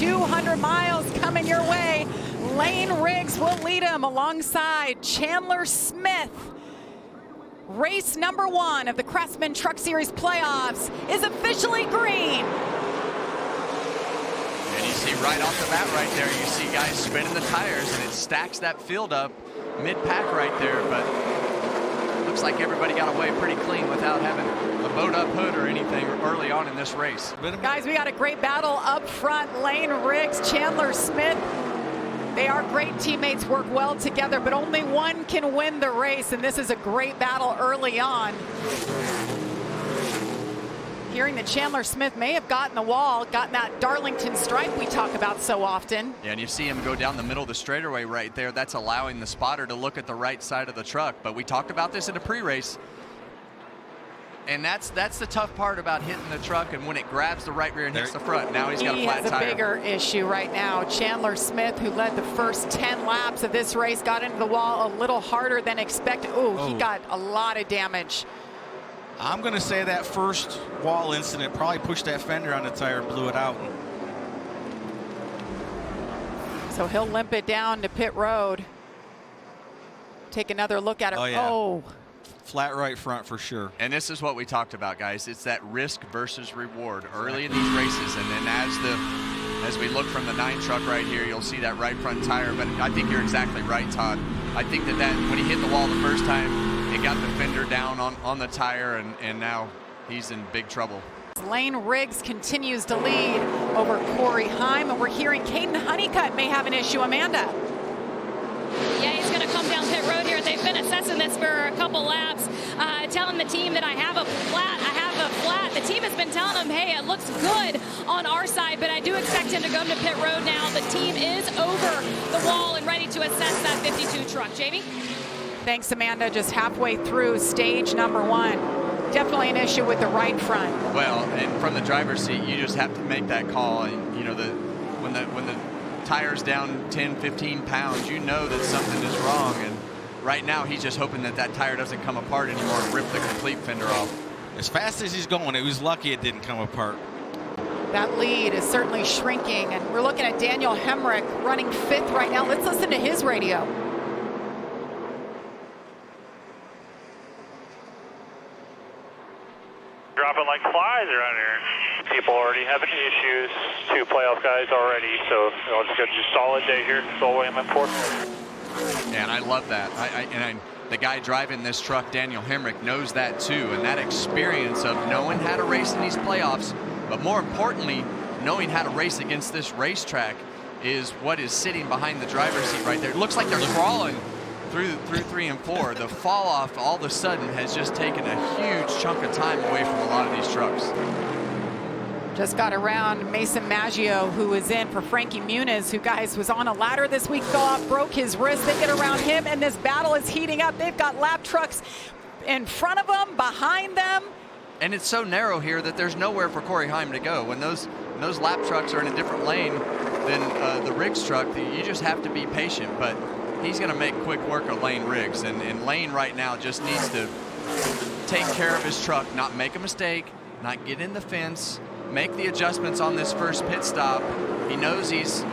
200 miles coming your way. Layne Riggs will lead him alongside Chandler Smith. Race number 1 of the Craftsman Truck Series playoffs is officially green. And you see right off the bat right there, you see guys spinning the tires, and it stacks that field up mid-pack right there, but looks like everybody got away pretty clean without having a bowed-up hood or anything early on in this race. Guys, we got a great battle up front. Layne Riggs, Chandler Smith. They are great teammates, work well together, but only one can win the race, and this is a great battle early on. Hearing that Chandler Smith may have gotten the wall, gotten that Darlington stripe we talk about so often. Yeah, and you see him go down the middle of the straightaway right there. That's allowing the spotter to look at the right side of the truck. But we talked about this in a pre-race. And that's the tough part about hitting the truck, and when it grabs the right rear and hits the front. Now he's got a flat tire. He has a bigger issue right now. Chandler Smith, who led the first 10 laps of this race, got into the wall a little harder than expected. Oh, he got a lot of damage. I'm going to say that first wall incident probably pushed that fender on the tire and blew it out. So he'll limp it down to pit road. Take another look at it. Oh, yeah. Flat right front for sure. And this is what we talked about, guys. It's that risk versus reward early in these races, and then as we look from the 9 truck right here, you'll see that right front tire. But I think you're exactly right, Todd. I think that when he hit the wall the first time, it got the fender down on the tire, and now he's in big trouble. Layne Riggs continues to lead over Cory Heim, and we're hearing Caden Honeycutt may have an issue. Amanda. Yeah, he's going to come down pit road here. They've been assessing this for a couple laps, telling the team that I have a flat. The team has been telling him, hey, it looks good on our side, but I do expect him to come to pit road now. The team is over the wall and ready to assess that 52 truck. Jamie? Thanks, Amanda. Just halfway through stage number 1. Definitely an issue with the right front. Well, and from the driver's seat, you just have to make that call. And you know, when the tire's down 10, 15 pounds, you know that something is wrong. And right now, he's just hoping that tire doesn't come apart anymore and rip the complete fender off. As fast as he's going, it was lucky it didn't come apart. That lead is certainly shrinking, and we're looking at Daniel Hemrick running 5th right now. Let's listen to his radio. Dropping like flies around here. People already having issues. 2 playoff guys already, so it's got a solid day here. That's all I'm in for. Yeah, and I love that. The guy driving this truck, Daniel Hemrick, knows that too, and that experience of knowing how to race in these playoffs, but more importantly, knowing how to race against this racetrack is what is sitting behind the driver's seat right there. It looks like they're crawling through 3 and 4. The fall off all of a sudden has just taken a huge chunk of time away from a lot of these trucks. Just got around Mason Maggio, who was in for Frankie Muniz, who, guys, was on a ladder this week, fell off, broke his wrist. They get around him, and this battle is heating up. They've got lap trucks in front of them, behind them. And it's so narrow here that there's nowhere for Cory Heim to go. When those lap trucks are in a different lane than the Riggs truck, you just have to be patient. But he's going to make quick work of Layne Riggs. And Layne right now just needs to take care of his truck, not make a mistake, not get in the fence, make the adjustments on this first pit stop. He knows he's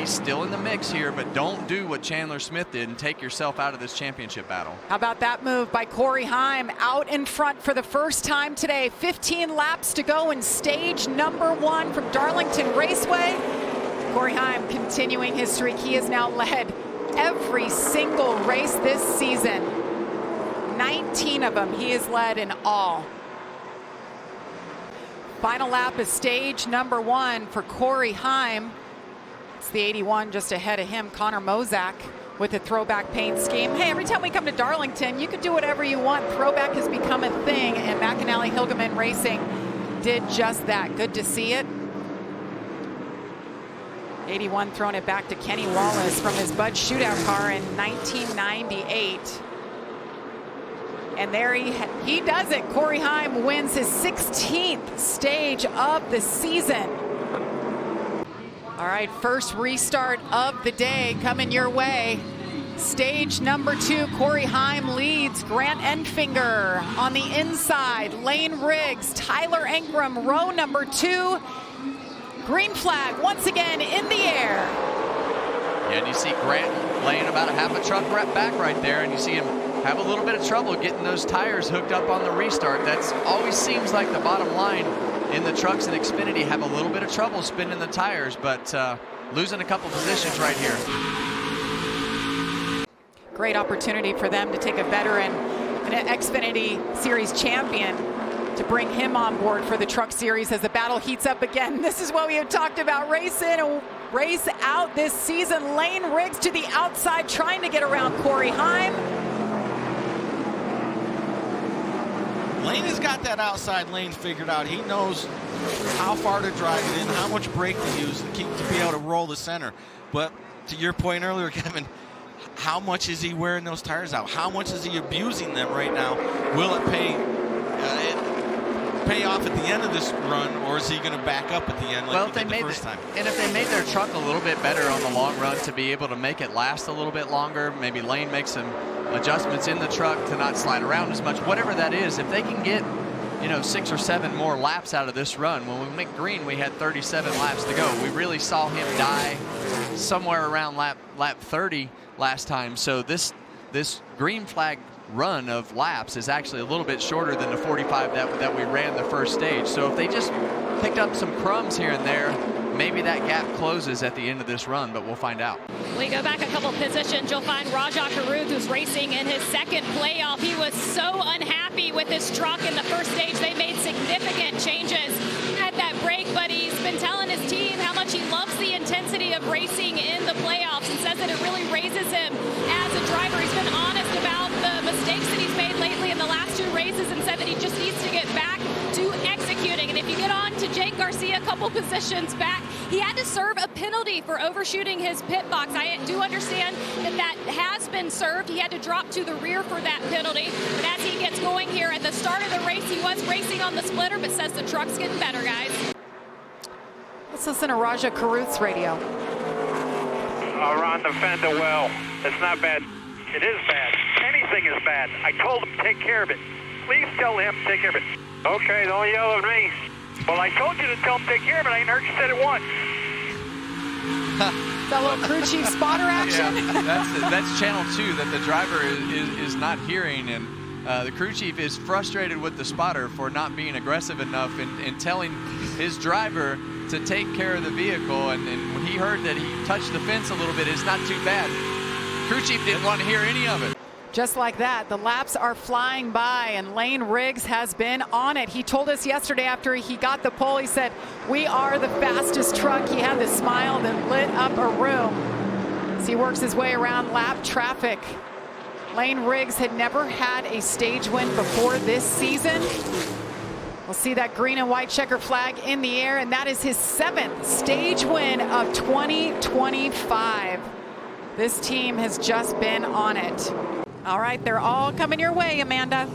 still in the mix here, but don't do what Chandler Smith did and take yourself out of this championship battle. How about that move by Cory Heim out in front for the first time today. 15 laps to go in stage number 1 from Darlington Raceway. Cory Heim continuing his streak. He has now led every single race this season. 19 of them he has led in all. Final lap is stage number 1 for Cory Heim. It's the 81 just ahead of him, Connor Mozak, with the throwback paint scheme. Hey, every time we come to Darlington, you can do whatever you want. Throwback has become a thing, and McAnally Hilgeman Racing did just that. Good to see it. 81 throwing it back to Kenny Wallace from his Bud Shootout car in 1998. And there he does it. Cory Heim wins his 16th stage of the season. All right, first restart of the day coming your way. Stage number 2, Cory Heim leads. Grant Enfinger on the inside. Layne Riggs, Tyler Ingram, row number 2. Green flag once again in Yeah, and you see Grant laying about a half a truck back right there, and you see him have a little bit of trouble getting those tires hooked up on the restart. That's always seems like the bottom line in the trucks in Xfinity, have a little bit of trouble spinning the tires, but losing a couple positions right here. Great opportunity for them to take a veteran, an Xfinity Series champion, to bring him on board for the Truck Series as the battle heats up again. This is what we have talked about. Race in and race out this season. Layne Riggs to the outside, trying to get around Cory Heim. Layne has got that outside lane figured out. He knows how far to drive it in, how much brake to use to be able to roll the center. But to your point earlier, Kevin, how much is he wearing those tires out? How much is he abusing them right now? Will it pay off at the end of this run, or is he going to back up at the end like he did the first time? And if they made their truck a little bit better on the long run to be able to make it last a little bit longer, maybe Layne makes some adjustments in the truck to not slide around as much, whatever that is, if they can get 6 or 7 more laps out of this run. When we went green, we had 37 laps to go. We really saw him die somewhere around lap 30 last time. So this green flag run of laps is actually a little bit shorter than the 45 that we ran the first stage. So if they just picked up some crumbs here and there, maybe that gap closes at the end of this run, but we'll find out. We go back a couple positions. You'll find Rajah Caruth, who's racing in his second playoff. He was so unhappy with his truck in the first stage. They made significant changes at that break, but he's been telling his team how much he loves the intensity of racing in the playoffs and says that it really raises him as a driver. He's been honest about the mistakes that he's made lately in the last 2 races and said that he just needs to get back to executing. And if you get on to Jake Garcia a couple positions back, he had to serve a penalty for overshooting his pit box. I do understand that has been served. He had to drop to the rear for that penalty. But as he gets going here at the start of the race, he was racing on the splitter, but says the truck's getting better, guys. Let's listen to Rajah Caruth's radio. Around the fender well. It's not bad. It is bad. Anything is bad. I told him to take care of it. Please tell him to take care of it. Okay, don't yell at me. Well, I told you to tell him to take care of it. I ain't heard you said it once. That little crew chief spotter action. Yeah, that's channel 2 that the driver is not hearing, and the crew chief is frustrated with the spotter for not being aggressive enough in telling his driver to take care of the vehicle. And when he heard that he touched the fence a little bit, it's not too bad. Crew chief didn't want to hear any of it. Just like that, the laps are flying by, and Layne Riggs has been on it. He told us yesterday after he got the pole, he said, "We are the fastest truck." He had this smile that lit up a room as he works his way around lap traffic. Layne Riggs had never had a stage win before this season. We'll see that green and white checker flag in the air, and that is his 7th stage win of 2025. This team has just been on it. All right, they're all coming your way, Amanda.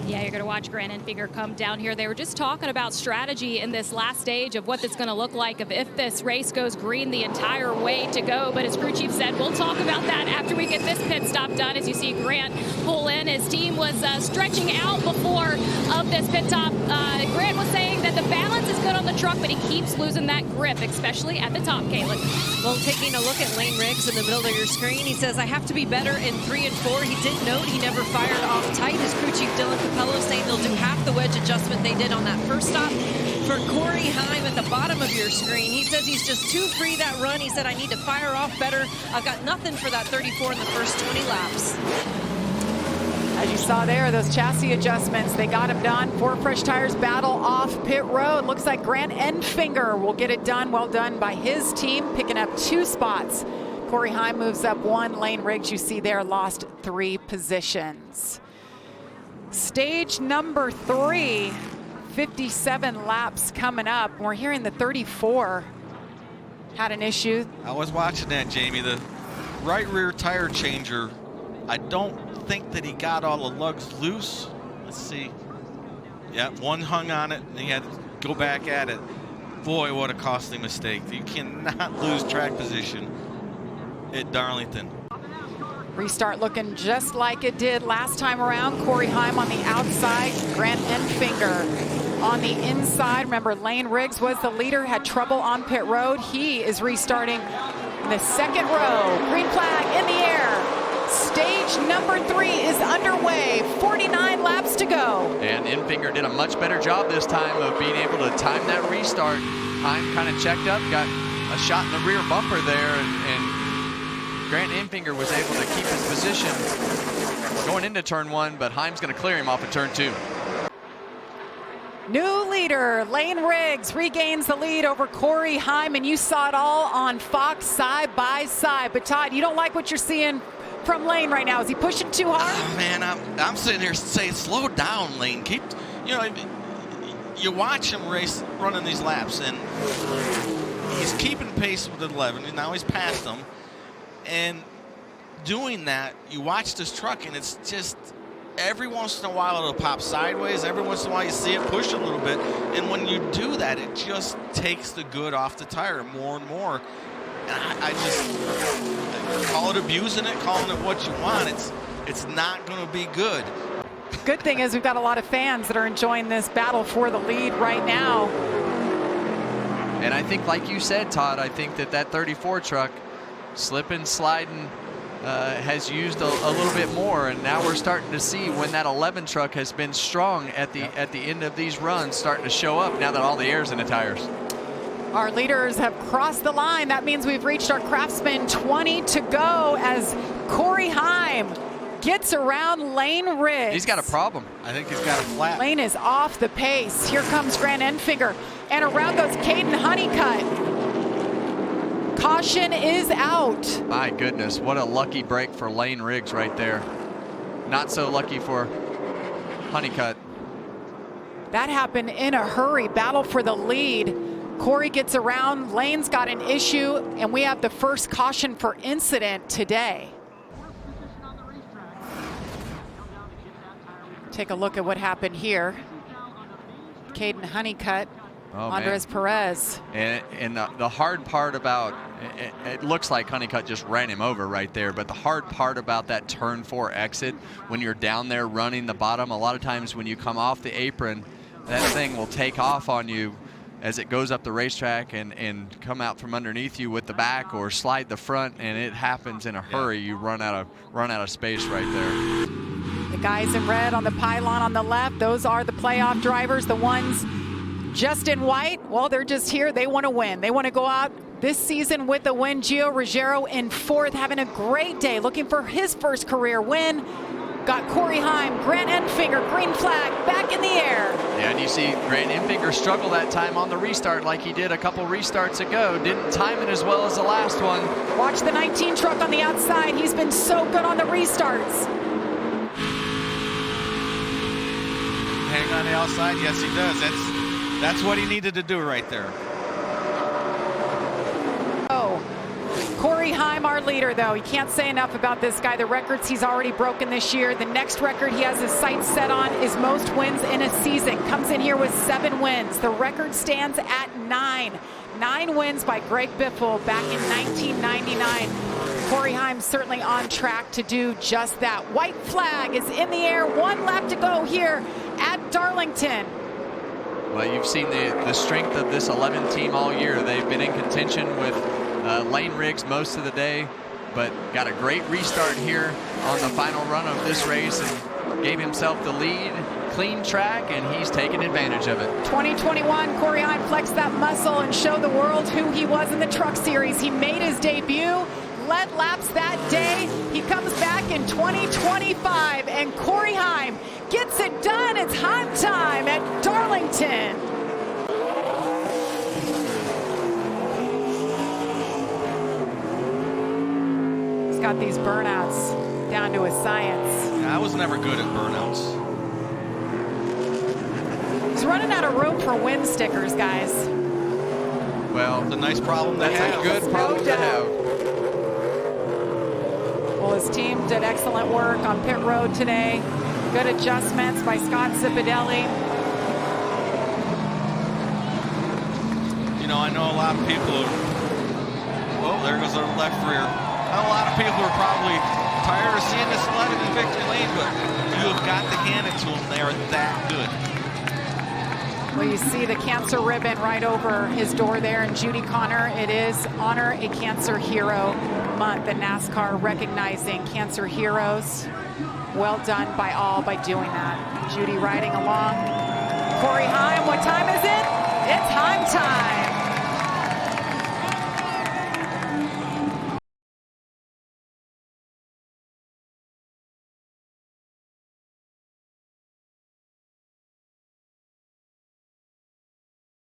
Yeah, you're going to watch Grant Enfinger come down here. They were just talking about strategy in this last stage of what it's going to look like if this race goes green the entire way to go. But as crew chief said, we'll talk about that after we get this pit stop done. As you see Grant pull in, his team was stretching out before of this pit stop. Grant was saying that the balance is good on the truck, but he keeps losing that grip, especially at the top, Caitlin. Well, taking a look at Layne Riggs in the middle of your screen, he says, "I have to be better in 3 and 4. He did note he never fired off tight. His crew chief Dylan Capello saying they'll do half the wedge adjustment they did on that first stop. For Cory Heim at the bottom of your screen, he says he's just too free that run. He said, "I need to fire off better. I've got nothing for that 34 in the first 20 laps." As you saw there, those chassis adjustments, they got him done. 4 fresh tires battle off pit road. Looks like Grant Enfinger will get it done. Well done by his team, picking up 2 spots. Cory Heim moves up 1. Layne Riggs, you see there, lost 3 positions. Stage number 3, 57 laps coming up. We're hearing the 34 had an issue. I was watching that, Jamie. The right rear tire changer, I don't think that he got all the lugs loose. Let's see. Yeah, one hung on it, and he had to go back at it. Boy, what a costly mistake. You cannot lose track position at Darlington. Restart looking just like it did last time around. Cory Heim on the outside, Grant Enfinger on the inside. Remember, Layne Riggs was the leader, had trouble on pit road. He is restarting in the second row. Green flag in the air. Stage number 3 is underway. 49 laps to go. And Enfinger did a much better job this time of being able to time that restart. Heim kind of checked up, got a shot in the rear bumper there, and Grant Enfinger was able to keep his position going into turn 1, but Heim's going to clear him off of turn 2. New leader, Layne Riggs, regains the lead over Cory Heim, and you saw it all on Fox side by side. But Todd, you don't like what you're seeing from Layne right now. Is he pushing too hard? Oh, man, I'm sitting here saying, slow down, Layne. Keep, you watch him race, running these laps, and he's keeping pace with 11, and now he's passed them. And doing that, you watch this truck, and it's just every once in a while it'll pop sideways. Every once in a while you see it push a little bit. And when you do that, it just takes the good off the tire more and more. And I just call it abusing it, calling it what you want. It's not going to be good. Good thing is we've got a lot of fans that are enjoying this battle for the lead right now. And I think, like you said, Todd, I think that 34 truck, slipping, sliding, has used a little bit more, and now we're starting to see when that 11 truck has been strong at the end of these runs, starting to show up now that all the air's in the tires. Our leaders have crossed the line. That means we've reached our Craftsman 20 to go as Cory Heim gets around Layne Riggs. He's got a problem. I think he's got a flat. Layne is off the pace. Here comes Grant Enfinger, and around goes Caden Honeycutt. Caution is out. My goodness, what a lucky break for Layne Riggs right there. Not so lucky for Honeycutt. That happened in a hurry. Battle for the lead. Cory gets around. Layne's got an issue, and we have the first caution for incident today. Take a look at what happened here. Caden Honeycutt, Andres Perez. And the hard part about it looks like Honeycutt just ran him over right there, but the hard part about that turn 4 exit, when you're down there running the bottom, a lot of times when you come off the apron, that thing will take off on you as it goes up the racetrack and come out from underneath you with the back or slide the front, and it happens in a hurry. You run out of space right there. The guys in red on the pylon on the left, those are the playoff drivers. The ones just in white, well, they're just here. They want to win. They want to go out this season with a win. Gio Ruggiero in 4th, having a great day, looking for his first career win. Got Cory Heim, Grant Enfinger, green flag, back in the air. Yeah, and you see Grant Enfinger struggle that time on the restart like he did a couple restarts ago. Didn't time it as well as the last one. Watch the 19 truck on the outside. He's been so good on the restarts. Hang on the outside, yes he does. That's what he needed to do right there. Oh, Cory Heim, our leader, though. You can't say enough about this guy. The records he's already broken this year. The next record he has his sights set on is most wins in a season. Comes in here with 7 wins. The record stands at 9. 9 wins by Greg Biffle back in 1999. Cory Heim certainly on track to do just that. White flag is in the air. 1 lap to go here at Darlington. Well, you've seen the strength of this 11 team all year. They've been in contention with Layne Riggs most of the day, but got a great restart here on the final run of this race and gave himself the lead. Clean track, and he's taking advantage of it. 2021, Cory Heim flexed that muscle and showed the world who he was in the Truck Series. He made his debut, led laps that day. He comes back in 2025, and Cory Heim gets it done. It's Heim time at Darlington. He's got these burnouts down to a science. I was never good at burnouts. He's running out of room for win stickers, guys. Well, It's a nice problem to have. that's a good problem to have. Well, his team did excellent work on pit road today. Good adjustments by Scott Zipadelli. You know, I know a lot of people well, there goes our left rear. I know a lot of people are probably tired of seeing this 11 in victory lane, but you have got to hand it to them. They are that good. Well, you see the cancer ribbon right over his door there, and Judy Connor, it is Honor a Cancer Hero Month, and NASCAR recognizing cancer heroes. Well done by all by doing that. Judy riding along. Cory Heim, what time is it? It's Heim time.